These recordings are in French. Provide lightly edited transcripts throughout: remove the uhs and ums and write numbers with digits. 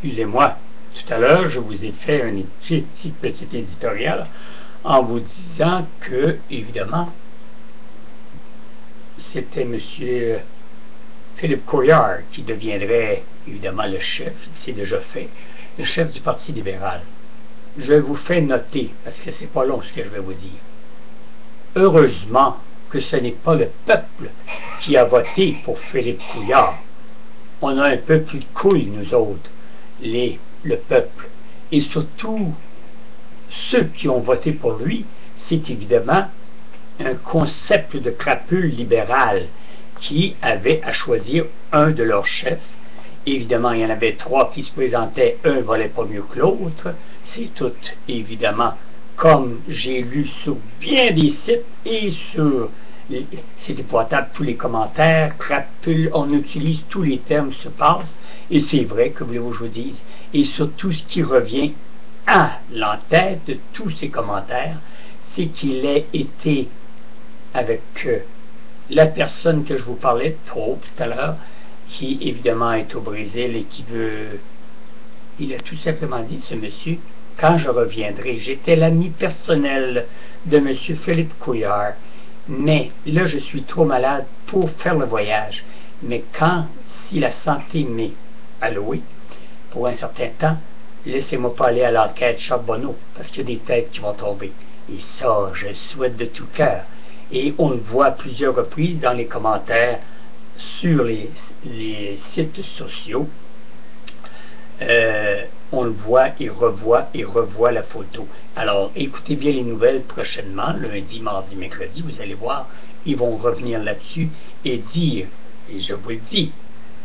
Excusez-moi, tout à l'heure, je vous ai fait un petit éditorial en vous disant que, évidemment, c'était M. Philippe Couillard qui deviendrait, évidemment, le chef, il s'est déjà fait, le chef du Parti libéral. Je vous fais noter, parce que c'est pas long ce que je vais vous dire. Heureusement que ce n'est pas le peuple qui a voté pour Philippe Couillard. On a un peu plus de couilles, nous autres, le peuple. Et surtout, ceux qui ont voté pour lui, c'est évidemment un concept de crapule libérale qui avait à choisir un de leurs chefs. Évidemment, il y en avait 3 qui se présentaient, un valait pas mieux que l'autre. C'est tout, évidemment, comme j'ai lu sur bien des sites et sur... C'est épouvantable, tous les commentaires, crapule, on utilise tous les termes se passent, et c'est vrai, que voulez-vous que je vous dise. Et surtout, ce qui revient à l'entête de tous ces commentaires, c'est qu'il ait été avec la personne que je vous parlais tout à l'heure, qui évidemment est au Brésil et qui veut... Il a tout simplement dit, ce monsieur, quand je reviendrai, j'étais l'ami personnel de M. Philippe Couillard, mais là je suis trop malade pour faire le voyage. Mais si la santé m'est allouée, pour un certain temps, laissez-moi pas aller à l'enquête Charbonneau, parce qu'il y a des têtes qui vont tomber. Et ça, je le souhaite de tout cœur. Et on le voit à plusieurs reprises dans les commentaires sur les sites sociaux. On le voit et revoit la photo. Alors, écoutez bien les nouvelles prochainement, lundi, mardi, mercredi, vous allez voir, ils vont revenir là-dessus et dire, et je vous le dis,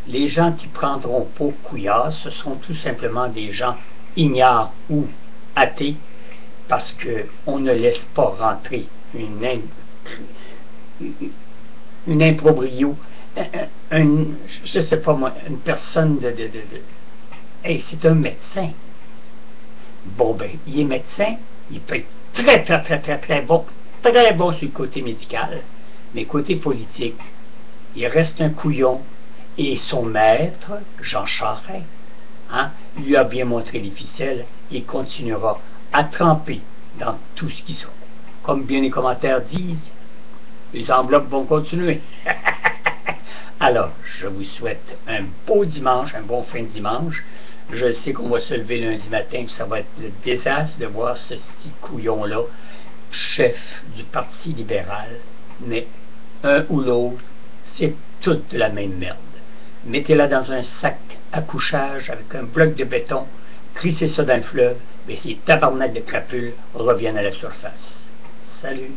les gens qui prendront pour Couillard, ce sont tout simplement des gens ignares ou athées, parce qu'on ne laisse pas rentrer une improbrio, je sais pas moi, une personne hey, c'est un médecin. Bon, ben, il est médecin, il peut être très bon sur le côté médical, mais côté politique, il reste un couillon. Et son maître, Jean Charest, lui a bien montré les ficelles et continuera à tremper dans tout ce qui sont. Comme bien les commentaires disent, les enveloppes vont continuer. Alors, je vous souhaite un beau dimanche, un bon fin de dimanche. Je sais qu'on va se lever lundi matin, ça va être le désastre de voir ce petit couillon-là, chef du Parti libéral. Mais un ou l'autre, c'est toute la même merde. Mettez-la dans un sac à couchage avec un bloc de béton, crissez ça dans le fleuve, mais ces tabarnaks de crapules reviennent à la surface. Salut!